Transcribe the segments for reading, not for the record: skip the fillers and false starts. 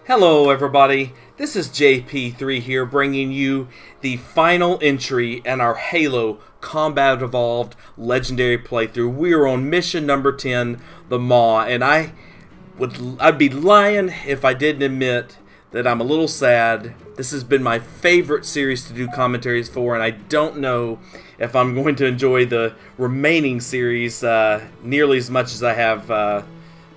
Hello everybody, this is JP3 here bringing you the final entry in our Halo Combat Evolved Legendary playthrough. We are on mission number 10, the Maw, and I'd be lying if I didn't admit that I'm a little sad. This has been my favorite series to do commentaries for, and I don't know if I'm going to enjoy the remaining series nearly as much as I have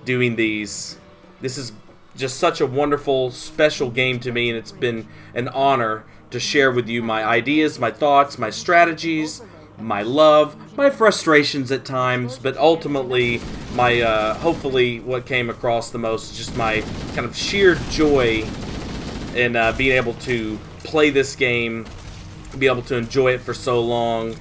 doing these. This is just such a wonderful, special game to me, and it's been an honor to share with you my ideas, my thoughts, my strategies, my love, my frustrations at times, but ultimately my hopefully what came across the most is just my kind of sheer joy in being able to play this game, be able to enjoy it for so long.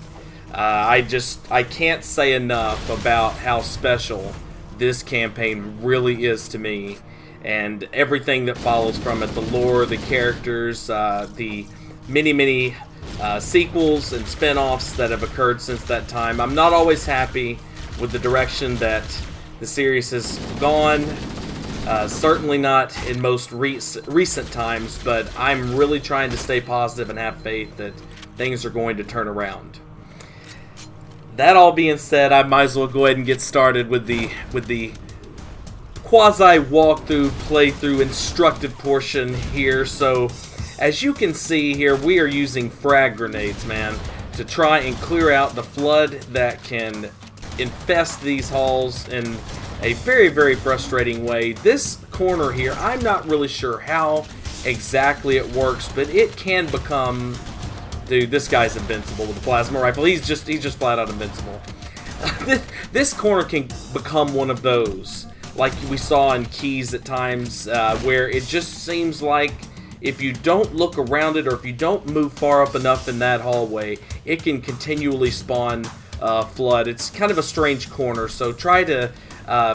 I can't say enough about how special this campaign really is to me, and everything that follows from it, the lore, the characters, the many sequels and spin-offs that have occurred since that time. I'm not always happy with the direction that the series has gone, certainly not in most recent times, but I'm really trying to stay positive and have faith that things are going to turn around. That all being said, I might as well go ahead and get started with the quasi walkthrough, playthrough, instructive portion here. So, as you can see here, we are using frag grenades, man, to try and clear out the flood that can infest these halls in a very frustrating way. This corner here, I'm not really sure how exactly it works, but it can become... Dude, this guy's invincible with the plasma rifle. He's just flat out invincible. This corner can become one of those, like we saw in Keys at times, where it just seems like if you don't look around it or if you don't move far up enough in that hallway, it can continually spawn flood. It's kind of a strange corner, so try to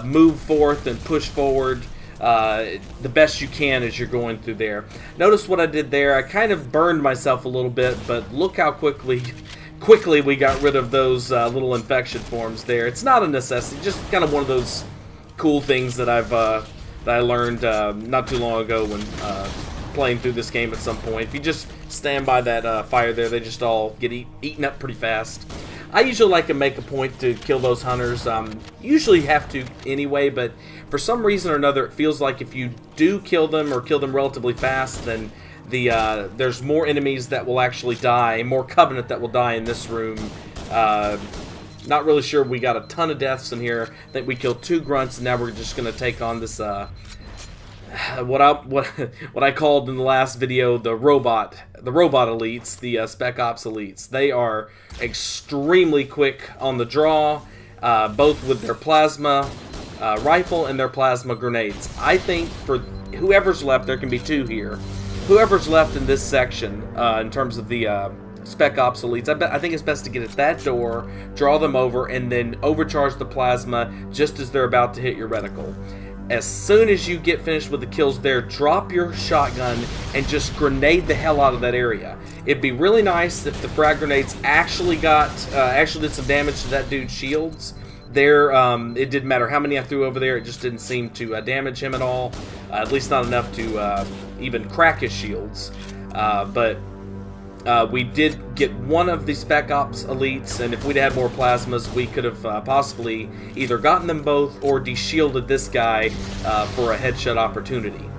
move forth and push forward the best you can as you're going through there. Notice what I did there. I kind of burned myself a little bit, but look how quickly we got rid of those little infection forms there. It's not a necessity, just kind of one of those cool things that I learned not too long ago when playing through this game at some point. If you just stand by that fire there, they just all get eaten up pretty fast. I usually like to make a point to kill those hunters. Usually have to anyway, but for some reason or another, it feels like if you do kill them or kill them relatively fast, then there's more enemies that will actually die, more Covenant that will die in this room. Not really sure. We got a ton of deaths in here. I think we killed 2 grunts, and now we're just gonna take on this what I called in the last video the robot elites, the Spec Ops elites. They are extremely quick on the draw, both with their plasma rifle and their plasma grenades. I think for whoever's left, there can be 2 here. Whoever's left in this section, in terms of the Spec Ops elites, I think it's best to get at that door, draw them over, and then overcharge the plasma just as they're about to hit your reticle. As soon as you get finished with the kills there, drop your shotgun and just grenade the hell out of that area. It'd be really nice if the frag grenades actually did some damage to that dude's shields. There, it didn't matter how many I threw over there, it just didn't seem to damage him at all. At least not enough to even crack his shields. But we did get one of the Spec Ops elites, and if we'd had more plasmas, we could have possibly either gotten them both or de-shielded this guy for a headshot opportunity.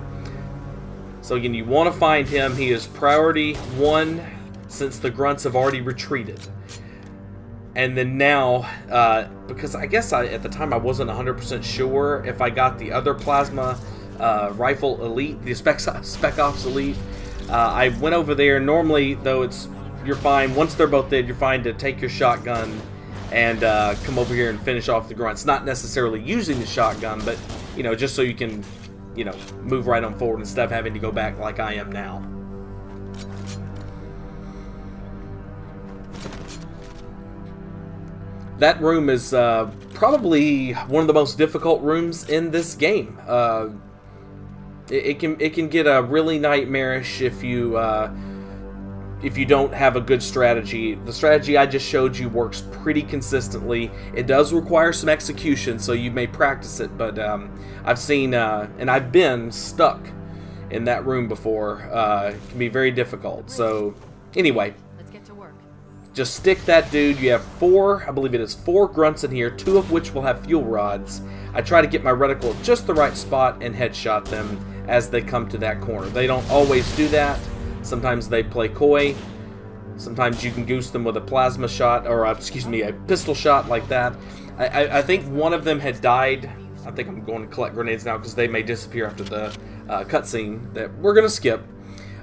So again, you want to find him. He is priority 1 since the grunts have already retreated. And then now, because I guess at the time I wasn't 100% sure if I got the other plasma rifle elite, the Spec Ops elite, I went over there. Normally, though, you're fine. Once they're both dead, you're fine to take your shotgun and come over here and finish off the grunts. Not necessarily using the shotgun, but, just so you can, move right on forward instead of having to go back like I am now. That room is probably one of the most difficult rooms in this game. It can get really nightmarish if you don't have a good strategy. The strategy I just showed you works pretty consistently. It does require some execution, so you may practice it, but I've seen and I've been stuck in that room before. It can be very difficult. So, anyway, Let's get to work. just stick that dude. You have four, I believe it is 4 grunts in here, 2 of which will have fuel rods. I try to get my reticle at just the right spot and headshot them as they come to that corner. They don't always do that. Sometimes they play coy. Sometimes you can goose them with a plasma shot, or excuse me, a pistol shot like that. I think one of them had died. I think I'm going to collect grenades now because they may disappear after the cutscene that we're going to skip.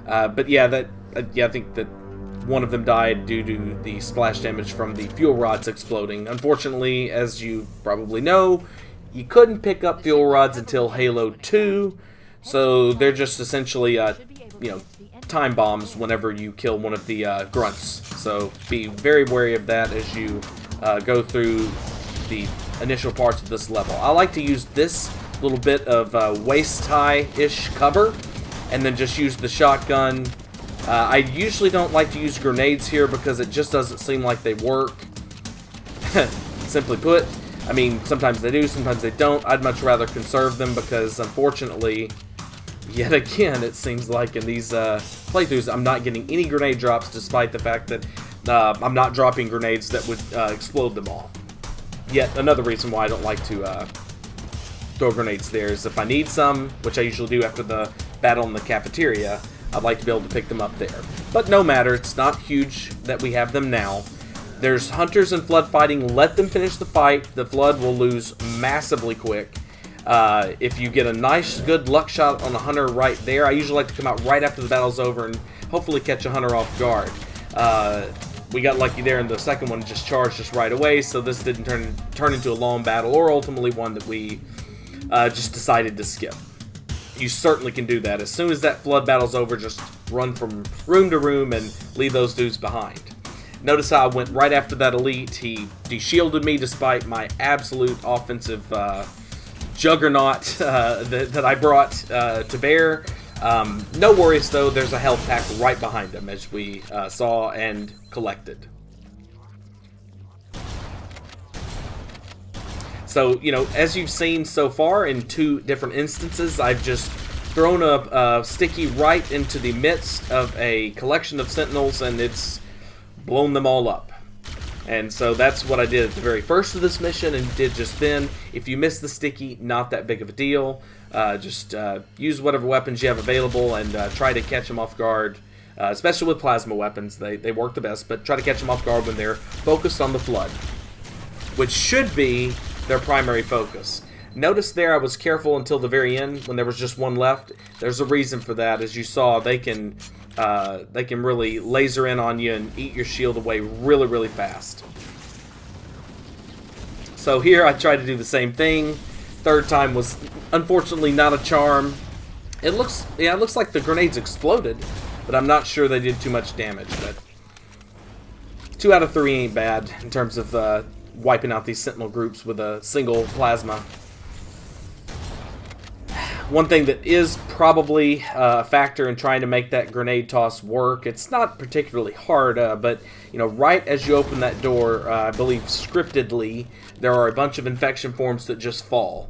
But yeah, I think that one of them died due to the splash damage from the fuel rods exploding. Unfortunately, as you probably know, you couldn't pick up fuel rods until Halo 2, so they're just essentially, time bombs whenever you kill one of the grunts. So be very wary of that as you go through the initial parts of this level. I like to use this little bit of waist-high-ish cover, and then just use the shotgun. I usually don't like to use grenades here because it just doesn't seem like they work. Simply put, I mean, sometimes they do, sometimes they don't. I'd much rather conserve them because, unfortunately, yet again, it seems like in these playthroughs, I'm not getting any grenade drops despite the fact that I'm not dropping grenades that would explode them all. Yet another reason why I don't like to throw grenades there is if I need some, which I usually do after the battle in the cafeteria, I'd like to be able to pick them up there. But no matter, it's not huge that we have them now. There's hunters and flood fighting. Let them finish the fight. The flood will lose massively quick. If you get a nice, good luck shot on a hunter right there, I usually like to come out right after the battle's over and hopefully catch a hunter off guard. We got lucky there, and the second one just charged us right away, so this didn't turn into a long battle, or ultimately one that we just decided to skip. You certainly can do that. As soon as that flood battle's over, just run from room to room and leave those dudes behind. Notice how I went right after that elite. He de-shielded me despite my absolute offensive juggernaut that I brought to bear. No worries though, there's a health pack right behind him as we saw and collected. So, as you've seen so far in 2 different instances, I've just thrown a sticky right into the midst of a collection of sentinels, and it's blown them all up. And so that's what I did at the very first of this mission and did just then. If you miss the sticky, not that big of a deal. Just use whatever weapons you have available and try to catch them off guard. Especially with plasma weapons, they work the best, but try to catch them off guard when they're focused on the flood, which should be their primary focus. Notice there I was careful until the very end when there was just one left. There's a reason for that. As you saw, they can really laser in on you and eat your shield away really, really fast. So here I tried to do the same thing. Third time was unfortunately not a charm. It looks like the grenades exploded, but I'm not sure they did too much damage. But 2 out of 3 ain't bad in terms of wiping out these sentinel groups with a single plasma. One thing that is probably a factor in trying to make that grenade toss work, it's not particularly hard, but right as you open that door, I believe scriptedly, there are a bunch of infection forms that just fall.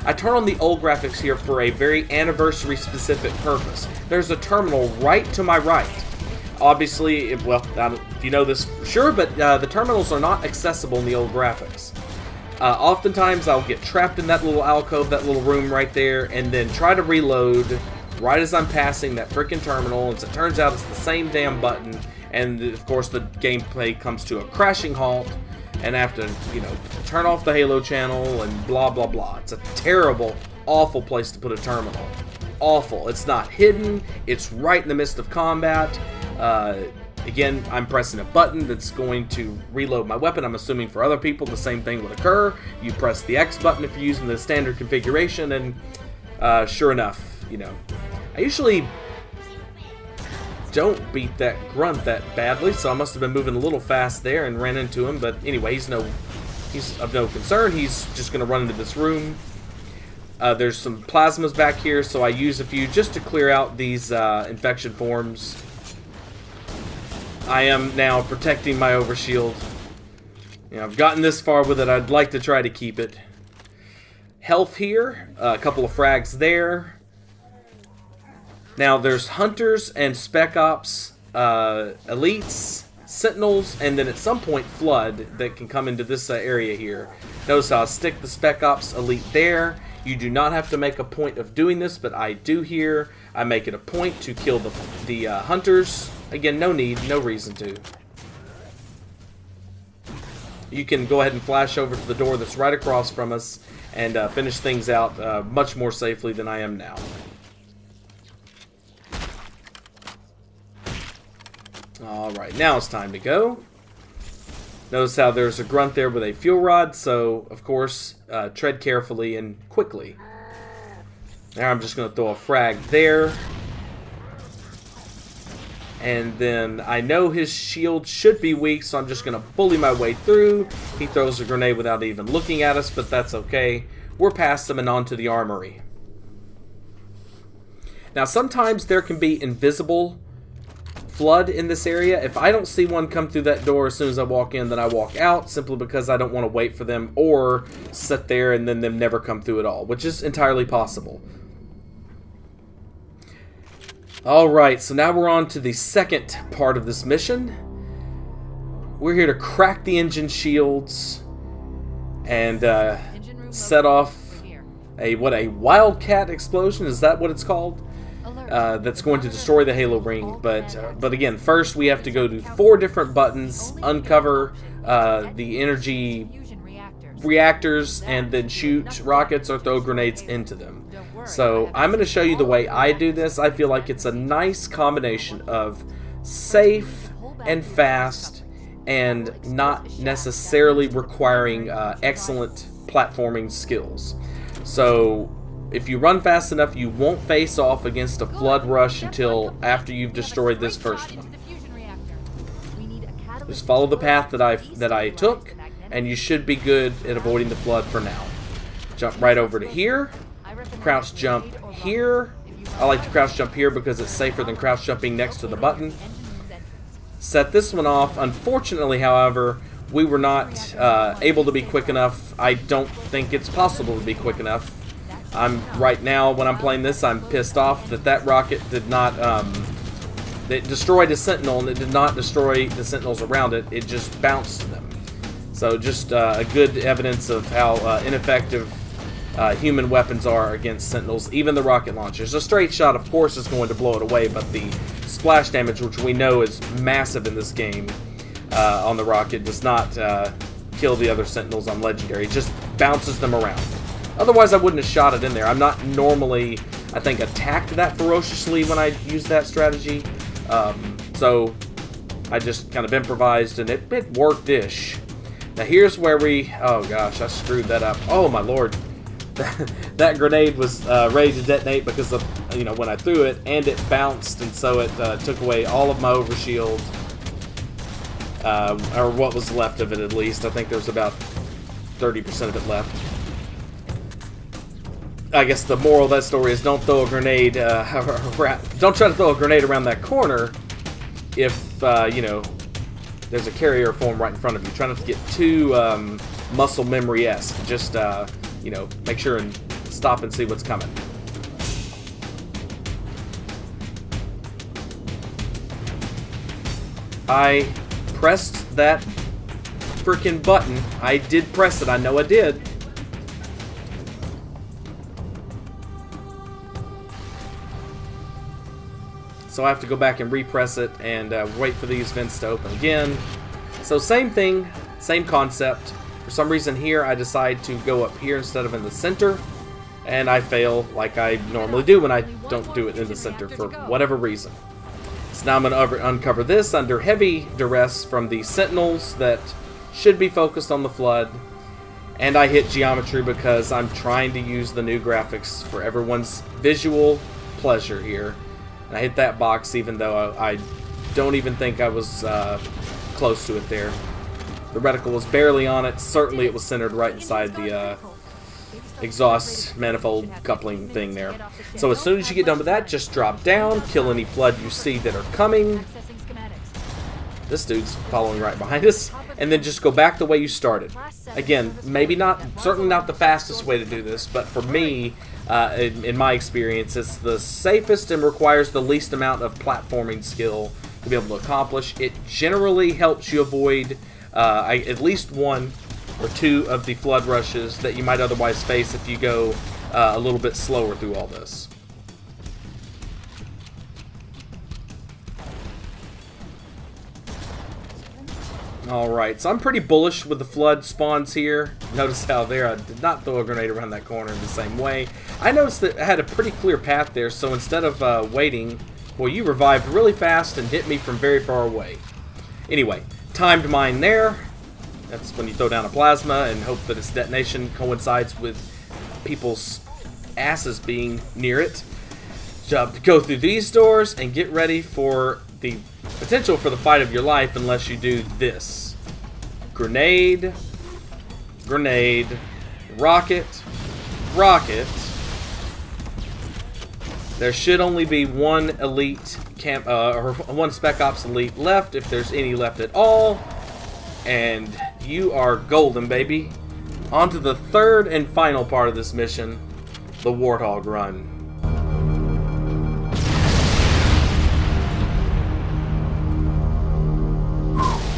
I turn on the old graphics here for a very anniversary-specific purpose. There's a terminal right to my right. Obviously, well, I don't know if you know this for sure, but the terminals are not accessible in the old graphics. Oftentimes, I'll get trapped in that little alcove, that little room right there, and then try to reload right as I'm passing that freaking terminal. And as it turns out, it's the same damn button, and of course, the gameplay comes to a crashing halt. And I have to, turn off the Halo channel and blah, blah, blah. It's a terrible, awful place to put a terminal. Awful. It's not hidden. It's right in the midst of combat. Again, I'm pressing a button that's going to reload my weapon. I'm assuming for other people the same thing would occur. You press the X button if you're using the standard configuration, and sure enough, you know. I usually don't beat that grunt that badly, so I must have been moving a little fast there and ran into him. But anyway, he's of no concern. He's just going to run into this room. There's some plasmas back here, so I use a few just to clear out these infection forms. I am now protecting my overshield. You know, I've gotten this far with it. I'd like to try to keep it. Health here, a couple of frags there. Now there's hunters and spec ops, elites, sentinels, and then at some point flood that can come into this area here. Notice how I stick the spec ops elite there. You do not have to make a point of doing this, but I do here. I make it a point to kill the hunters. Again, no need, no reason to. You can go ahead and flash over to the door that's right across from us and finish things out much more safely than I am now. Alright, now it's time to go. Notice how there's a grunt there with a fuel rod, so of course, tread carefully and quickly. Now I'm just going to throw a frag there. And then I know his shield should be weak, so I'm just going to bully my way through. He throws a grenade without even looking at us, but that's okay. We're past him and onto the armory. Now sometimes there can be invisible flood in this area. If I don't see one come through that door as soon as I walk in, then I walk out simply because I don't want to wait for them or sit there and then them never come through at all, which is entirely possible. Alright, so now we're on to the second part of this mission. We're here to crack the engine shields and set off a Wildcat explosion, is that what it's called? That's going to destroy the Halo ring, but again, first we have to go to 4 different buttons, uncover the energy reactors, and then shoot rockets or throw grenades into them. So I'm going to show you the way I do this. I feel like it's a nice combination of safe and fast and not necessarily requiring excellent platforming skills. So if you run fast enough, you won't face off against a flood rush until after you've destroyed this first one. Just follow the path that I took, and you should be good at avoiding the flood for now. Jump right over to here. Crouch jump here. I like to crouch jump here because it's safer than crouch jumping next to the button. Set this one off. Unfortunately, however, we were not able to be quick enough. I don't think it's possible to be quick enough. Right now, when I'm playing this, I'm pissed off that rocket did not, it destroyed a sentinel, and it did not destroy the sentinels around it. It just bounced them. So just a good evidence of how ineffective human weapons are against sentinels, even the rocket launchers. A straight shot, of course, is going to blow it away, but the splash damage, which we know is massive in this game on the rocket, does not kill the other sentinels on Legendary. It just bounces them around. Otherwise, I wouldn't have shot it in there. I'm not normally, I think, attacked that ferociously when I use that strategy. So I just kind of improvised, and it worked-ish. Now here's where oh gosh, I screwed that up. Oh my lord. That grenade was ready to detonate because of, when I threw it, and it bounced, and so it took away all of my overshield, or what was left of it at least. I think there was about 30% of it left. I guess the moral of that story is don't throw a grenade, don't try to throw a grenade around that corner if, there's a carrier form right in front of you. Try not to get too muscle memory-esque. Just, make sure and stop and see what's coming. I pressed that freaking button. I did press it. I know I did. So I have to go back and repress it and wait for these vents to open again. So same thing, same concept. For some reason here I decide to go up here instead of in the center, and I fail like I normally do when I don't do it in the center for whatever reason. So now I'm going to uncover this under heavy duress from the sentinels that should be focused on the flood. And I hit geometry because I'm trying to use the new graphics for everyone's visual pleasure here. And I hit that box even though I don't even think I was close to it there. The reticle was barely on it. Certainly it was centered right inside the exhaust manifold coupling thing there. So as soon as you get done with that, just drop down, kill any flood you see that are coming. This dude's following right behind us. And then just go back the way you started. Again, maybe not, certainly not the fastest way to do this, but for me, in my experience, it's the safest and requires the least amount of platforming skill to be able to accomplish. It generally helps you avoid at least one or two of the flood rushes that you might otherwise face if you go a little bit slower through all this. Alright, so I'm pretty bullish with the flood spawns here. Notice how there I did not throw a grenade around that corner in the same way. I noticed that I had a pretty clear path there, so instead of waiting, well, you revived really fast and hit me from very far away. Anyway, timed mine there. That's when you throw down a plasma and hope that its detonation coincides with people's asses being near it. Go through these doors and get ready for the potential for the fight of your life unless you do this. Grenade, grenade, rocket, rocket. There should only be one elite or one Spec Ops elite left, if there's any left at all. And you are golden, baby. On to the third and final part of this mission, the Warthog Run.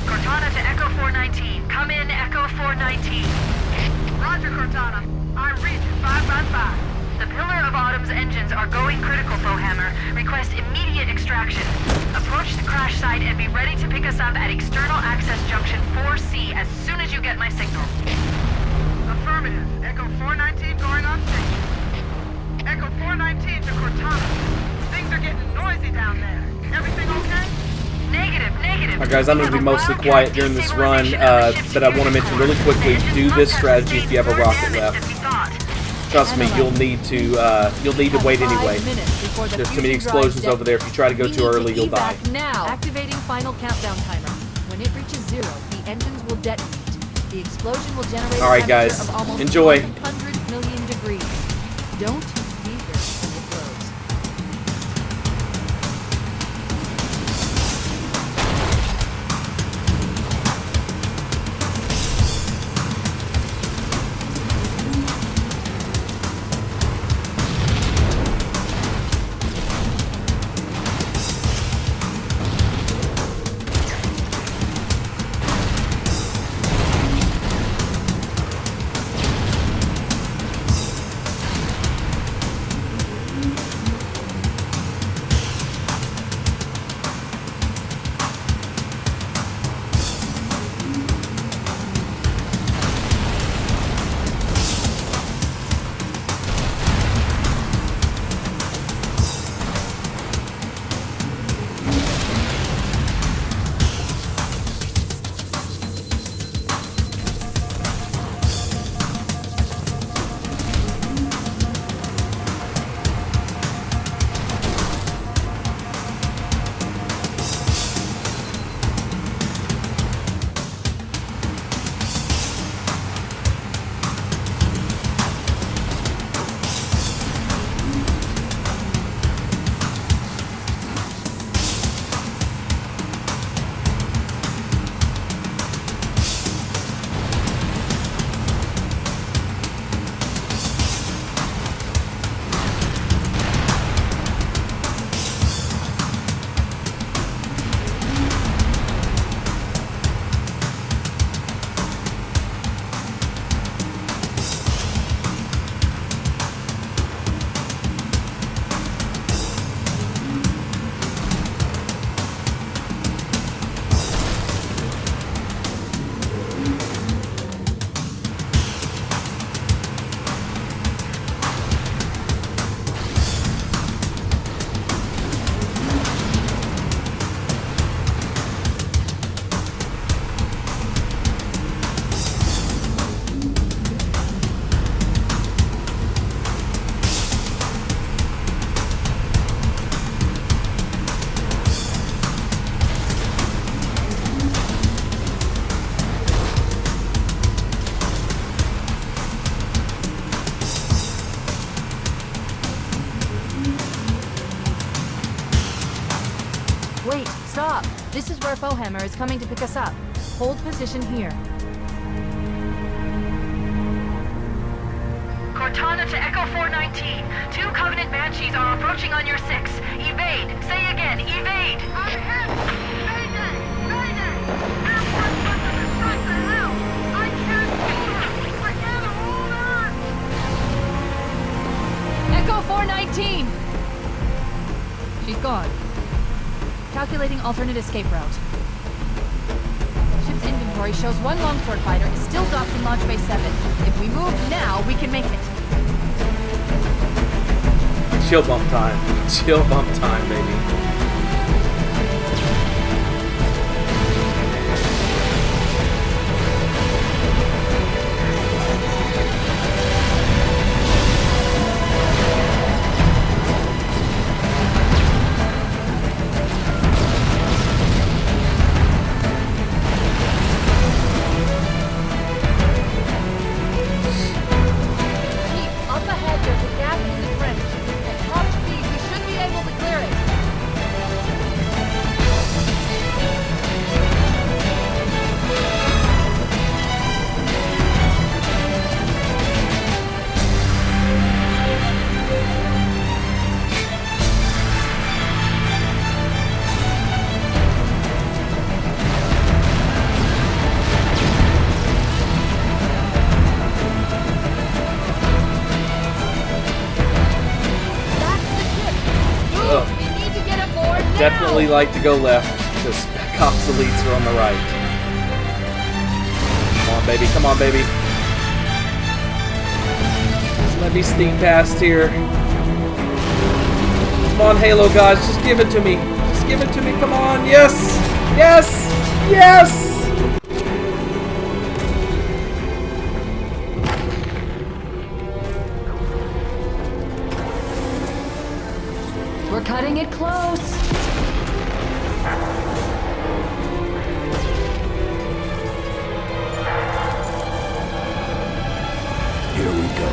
Cortana to Echo 419. Come in, Echo 419. Roger, Cortana. I read 555. The Pillar of Autumn's engines are going critical, Bowhammer. Request immediate extraction. Approach the crash site and be ready to pick us up at External Access Junction 4C as soon as you get my signal. Affirmative. Echo 419 going on station. Echo 419 to Cortana. Things are getting noisy down there. Everything okay? Negative, negative. Alright guys, I'm going to be mostly quiet during this run, but I want to mention really quickly, do this strategy if you have a rocket left. Trust me, you'll need to wait anyway. There's too many explosions over there. If you try to go too early, you'll die. Now, activating final countdown timer. When it reaches 0, the engines will detonate. The explosion will generate Alright guys, enjoy. 100 million degrees. Don't be here when it blows. This is where Fohammer is coming to pick us up. Hold position here. Cortana to Echo 419. 2 Covenant Banshees are approaching on your 6. Evade. Say again, evade. I'm hit. Mayday. Mayday. Airport system is shut to hell. I can't hold her. I can't hold her. Echo 419! She's gone. Calculating alternate escape route. Ship's inventory shows 1 Longsword fighter is still docked in Launch Bay 7. If we move now, we can make it. Chill bump time. Chill bump time, baby. Up ahead, there's a gap in the trench. At top speed, we should be able to clear it. Definitely like to go left, because Spec Ops Elites are on the right. Come on, baby. Come on, baby. Just let me sneak past here. Come on, Halo guys. Just give it to me. Just give it to me. Come on. Yes! Yes! Yes! We're cutting it close. Here we go.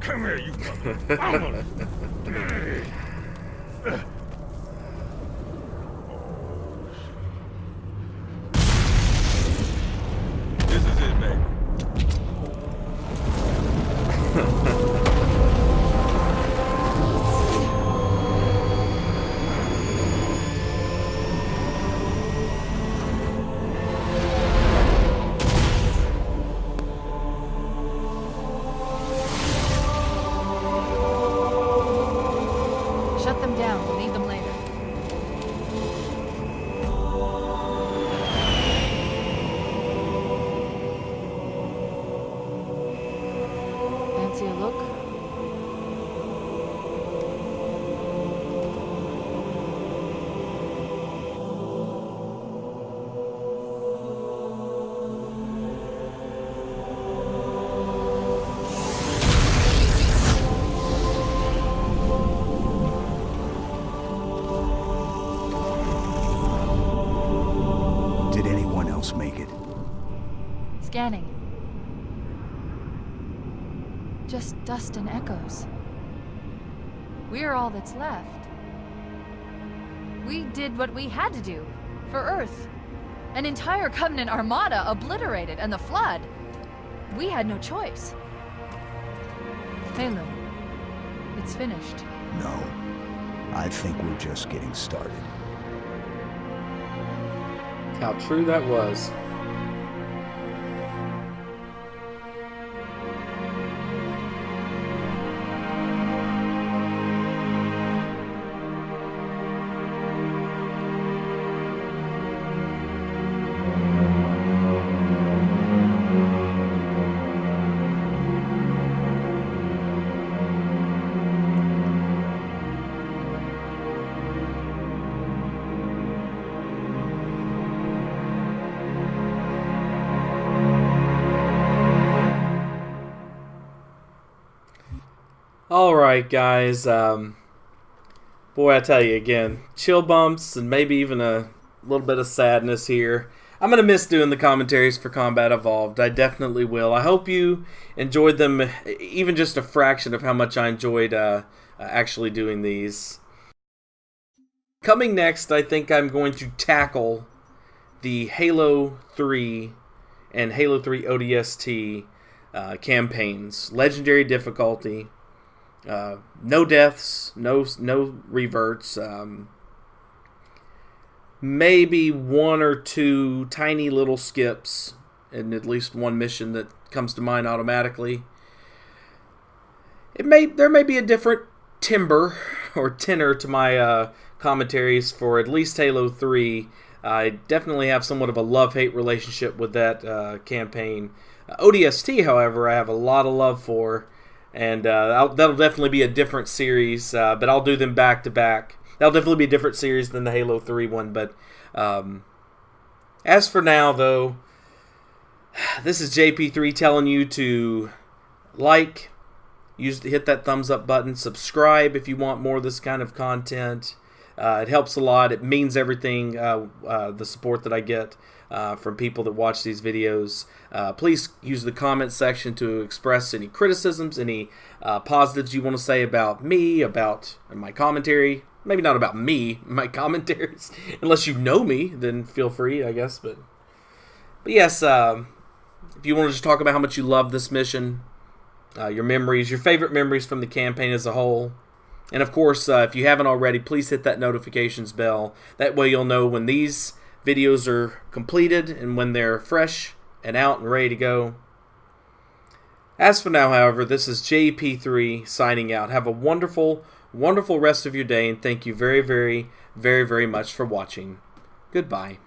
Come here, you mother. This is it, baby. Shut them down. We'll need them later. Fancy a look? Did anyone else make it? Scanning. Just dust and echoes. We're all that's left. We did what we had to do. For Earth. An entire Covenant armada obliterated, and the Flood. We had no choice. Halo. It's finished. No. I think we're just getting started. How true that was. Alright guys, boy I tell you again, chill bumps and maybe even a little bit of sadness here. I'm going to miss doing the commentaries for Combat Evolved. I definitely will. I hope you enjoyed them, even just a fraction of how much I enjoyed actually doing these. Coming next, I think I'm going to tackle the Halo 3 and Halo 3 ODST campaigns. Legendary difficulty. No deaths, no reverts. Maybe one or two tiny little skips in at least one mission that comes to mind automatically. There may be a different timbre or tenor to my commentaries for at least Halo 3. I definitely have somewhat of a love-hate relationship with that campaign. ODST, however, I have a lot of love for, and that'll definitely be a different series, but I'll do them back-to-back. That'll definitely be a different series than the Halo 3 one, but as for now, though, this is JP3 telling you to like, hit that thumbs up button, subscribe if you want more of this kind of content. It helps a lot. It means everything, the support that I get from people that watch these videos. Please use the comment section to express any criticisms, any positives you want to say about me, about my commentary. Maybe not about me, my commentaries. Unless you know me, then feel free, I guess. But yes, if you want to just talk about how much you love this mission, your memories, your favorite memories from the campaign as a whole. And of course, if you haven't already, please hit that notifications bell. That way you'll know when these videos are completed and when they're fresh and out and ready to go. As for now, however, this is JP3 signing out. Have a wonderful, wonderful rest of your day, and thank you very, very, very, very much for watching. Goodbye.